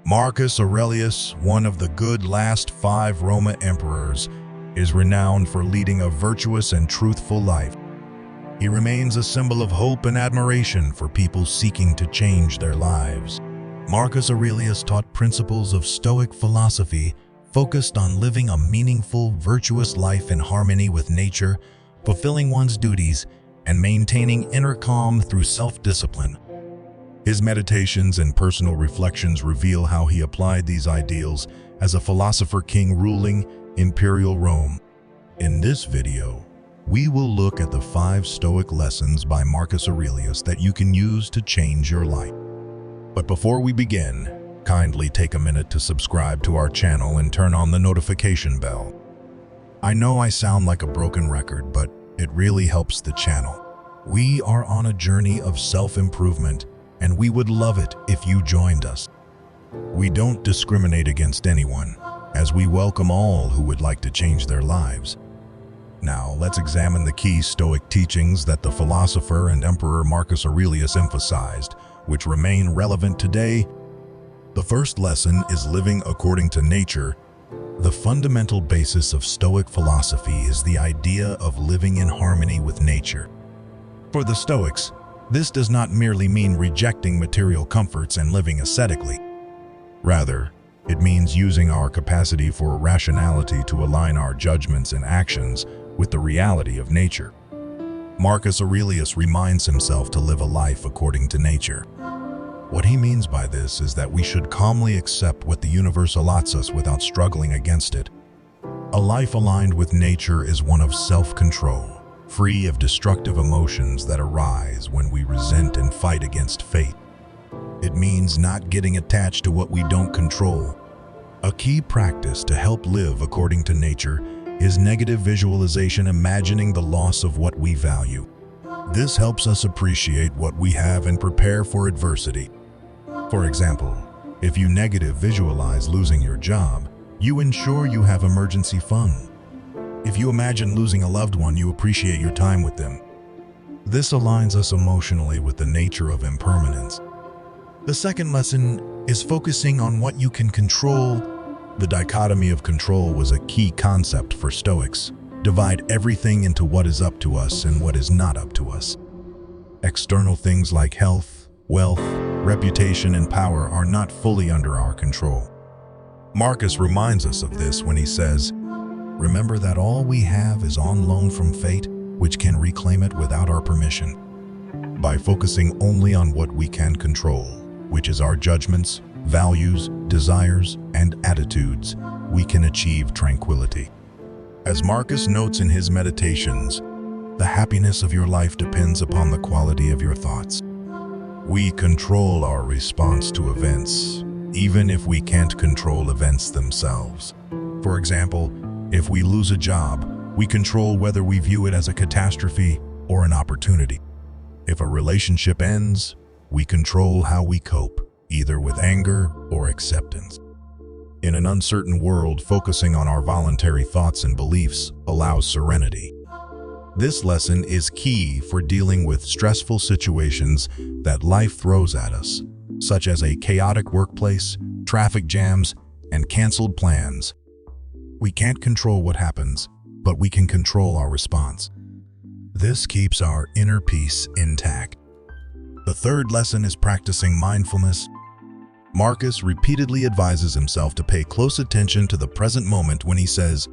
Marcus Aurelius, one of the good last 5 Roman emperors, is renowned for leading a virtuous and truthful life. He remains a symbol of hope and admiration for people seeking to change their lives. Marcus Aurelius taught principles of Stoic philosophy focused on living a meaningful, virtuous life in harmony with nature, fulfilling one's duties, and maintaining inner calm through self-discipline. His meditations and personal reflections reveal how he applied these ideals as a philosopher king ruling imperial Rome. In this video, we will look at the 5 Stoic lessons by Marcus Aurelius that you can use to change your life. But before we begin, kindly take a minute to subscribe to our channel and turn on the notification bell. I know I sound like a broken record, but it really helps the channel. We are on a journey of self-improvement, and we would love it if you joined us. We don't discriminate against anyone, as we welcome all who would like to change their lives. Now, let's examine the key Stoic teachings that the philosopher and emperor Marcus Aurelius emphasized, which remain relevant today. The first lesson is living according to nature. The fundamental basis of Stoic philosophy is the idea of living in harmony with nature. For the Stoics, this does not merely mean rejecting material comforts and living ascetically. Rather, it means using our capacity for rationality to align our judgments and actions with the reality of nature. Marcus Aurelius reminds himself to live a life according to nature. What he means by this is that we should calmly accept what the universe allots us without struggling against it. A life aligned with nature is one of self-control, free of destructive emotions that arise when we resent and fight against fate. It means not getting attached to what we don't control. A key practice to help live according to nature is negative visualization, imagining the loss of what we value. This helps us appreciate what we have and prepare for adversity. For example, if you negative visualize losing your job, you ensure you have emergency funds. If you imagine losing a loved one, you appreciate your time with them. This aligns us emotionally with the nature of impermanence. The second lesson is focusing on what you can control. The dichotomy of control was a key concept for Stoics. Divide everything into what is up to us and what is not up to us. External things like health, wealth, reputation, and power are not fully under our control. Marcus reminds us of this when he says, "Remember that all we have is on loan from fate, which can reclaim it without our permission." By focusing only on what we can control, which is our judgments, values, desires, and attitudes, we can achieve tranquility. As Marcus notes in his meditations, the happiness of your life depends upon the quality of your thoughts. We control our response to events, even if we can't control events themselves. For example, if we lose a job, we control whether we view it as a catastrophe or an opportunity. If a relationship ends, we control how we cope, either with anger or acceptance. In an uncertain world, focusing on our voluntary thoughts and beliefs allows serenity. This lesson is key for dealing with stressful situations that life throws at us, such as a chaotic workplace, traffic jams, and canceled plans. We can't control what happens, but we can control our response. This keeps our inner peace intact. The third lesson is practicing mindfulness. Marcus repeatedly advises himself to pay close attention to the present moment when he says,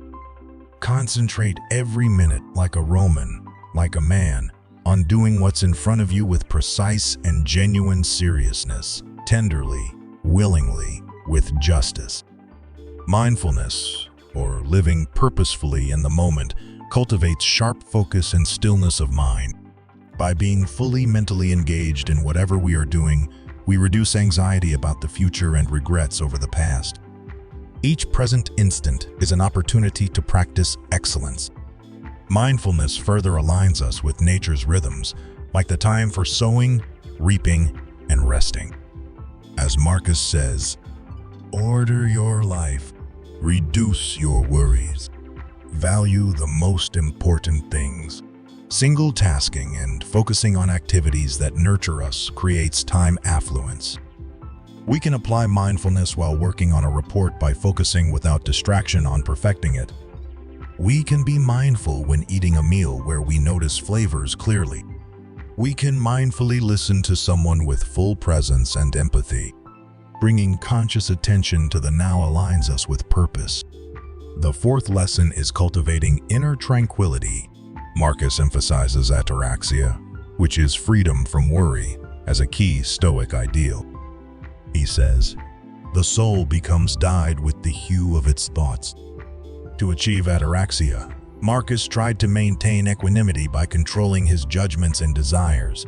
"Concentrate every minute like a Roman, like a man, on doing what's in front of you with precise and genuine seriousness, tenderly, willingly, with justice." Mindfulness, or living purposefully in the moment, cultivates sharp focus and stillness of mind. By being fully mentally engaged in whatever we are doing, we reduce anxiety about the future and regrets over the past. Each present instant is an opportunity to practice excellence. Mindfulness further aligns us with nature's rhythms, like the time for sowing, reaping, and resting. As Marcus says, "Order your life, reduce your worries, value the most important things." Single tasking and focusing on activities that nurture us creates time affluence. We can apply mindfulness while working on a report by focusing without distraction on perfecting it. We can be mindful when eating a meal where we notice flavors clearly. We can mindfully listen to someone with full presence and empathy. Bringing conscious attention to the now aligns us with purpose. The fourth lesson is cultivating inner tranquility. Marcus emphasizes ataraxia, which is freedom from worry, as a key Stoic ideal. He says, "The soul becomes dyed with the hue of its thoughts." To achieve ataraxia, Marcus tried to maintain equanimity by controlling his judgments and desires.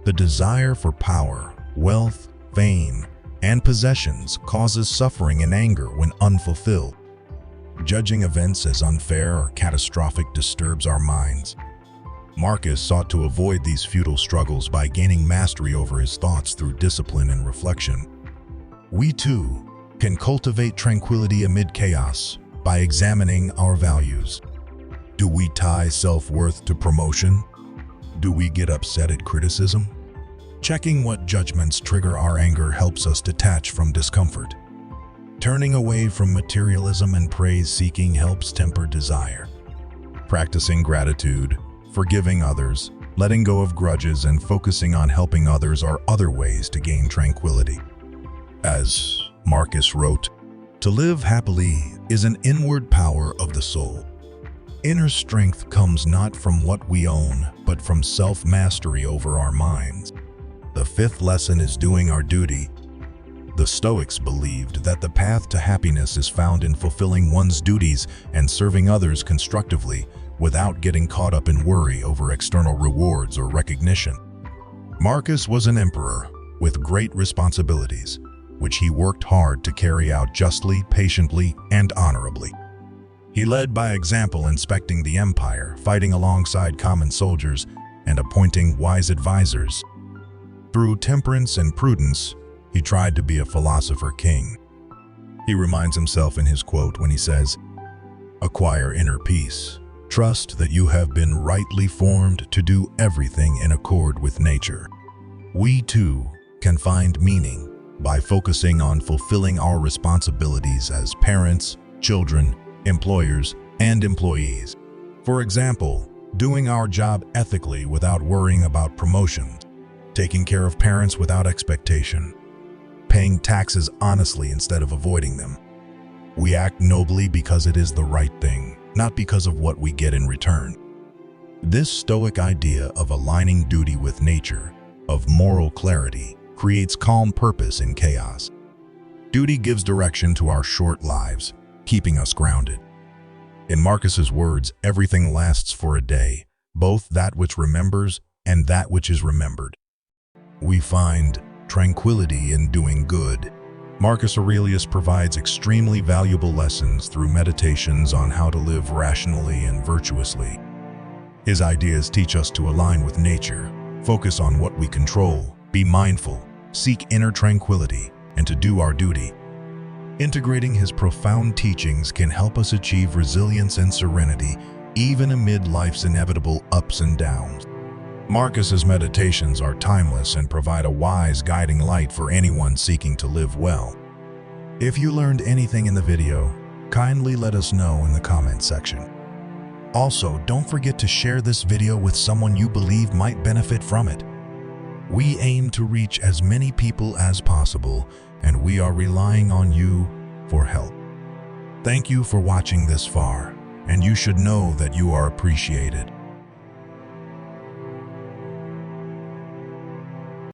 The desire for power, wealth, fame, and possessions causes suffering and anger when unfulfilled. Judging events as unfair or catastrophic disturbs our minds. Marcus sought to avoid these futile struggles by gaining mastery over his thoughts through discipline and reflection. We too can cultivate tranquility amid chaos by examining our values. Do we tie self-worth to promotion? Do we get upset at criticism? Checking what judgments trigger our anger helps us detach from discomfort. Turning away from materialism and praise-seeking helps temper desire. Practicing gratitude, forgiving others, letting go of grudges, and focusing on helping others are other ways to gain tranquility. As Marcus wrote, "To live happily is an inward power of the soul." Inner strength comes not from what we own, but from self-mastery over our minds. The fifth lesson is doing our duty. The Stoics believed that the path to happiness is found in fulfilling one's duties and serving others constructively without getting caught up in worry over external rewards or recognition. Marcus was an emperor with great responsibilities, which he worked hard to carry out justly, patiently, and honorably. He led by example, inspecting the empire, fighting alongside common soldiers, and appointing wise advisors. Through temperance and prudence, he tried to be a philosopher king. He reminds himself in his quote when he says, "Acquire inner peace. Trust that you have been rightly formed to do everything in accord with nature." We too can find meaning by focusing on fulfilling our responsibilities as parents, children, employers, and employees. For example, doing our job ethically without worrying about promotions, taking care of parents without expectation, paying taxes honestly instead of avoiding them. We act nobly because it is the right thing, not because of what we get in return. This Stoic idea of aligning duty with nature, of moral clarity, creates calm purpose in chaos. Duty gives direction to our short lives, keeping us grounded. In Marcus's words, everything lasts for a day, both that which remembers and that which is remembered. We find tranquility in doing good. Marcus Aurelius provides extremely valuable lessons through meditations on how to live rationally and virtuously. His ideas teach us to align with nature, focus on what we control, be mindful, seek inner tranquility, and to do our duty. Integrating his profound teachings can help us achieve resilience and serenity, even amid life's inevitable ups and downs. Marcus's meditations are timeless and provide a wise guiding light for anyone seeking to live well. If you learned anything in the video, kindly let us know in the comment section. Also, don't forget to share this video with someone you believe might benefit from it. We aim to reach as many people as possible, and we are relying on you for help. Thank you for watching this far, and you should know that you are appreciated.